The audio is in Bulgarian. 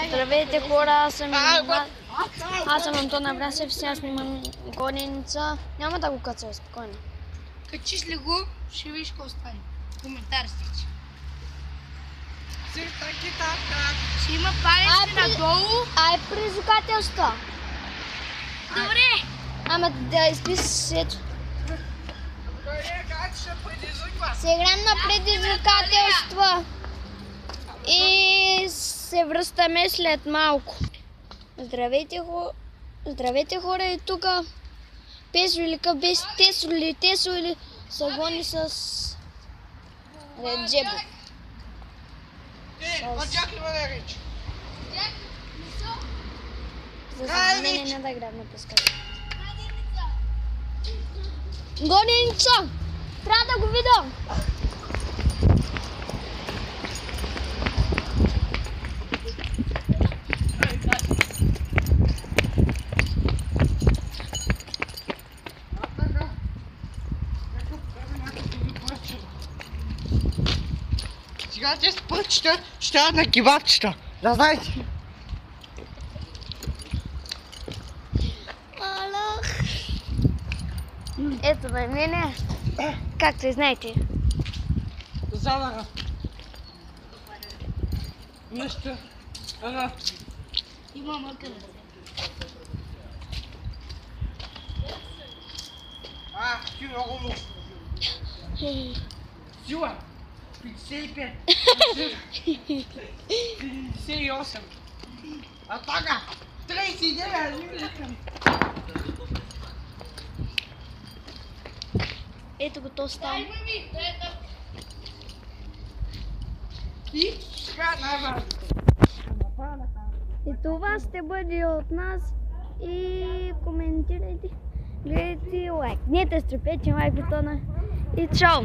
Здравейте хора, аз съм Антон Абрасев, сега снимам гоненица. Няма да го кацам, спокойно. Качиш ли го, ще видиш какво стане. Коментар стичи. Ще има палеци надолу. Ай, предизвикателства. Добре. Ама да изписаш ето. Се играем на предизвикателства. И се връщаме след малко. Здравейте хора, и тук Песо или без Тесо или се гони с Реджебо. За съжаление не да играем на песката. Гоненица! Трябва да го видя! Сега тези пътчета ще трябва на кебабчета, да знаете. Алах! Ето бе, не. Както и знаете. Задара. Нещо. Има мъка. Ти много му. Сила. 55. 78. А така. 39. Ето го, то става. И сега най-важното. И това ще бъде от нас. И коментирайте, гледайте, лайкнете, стрепете лайк бутона. И чао!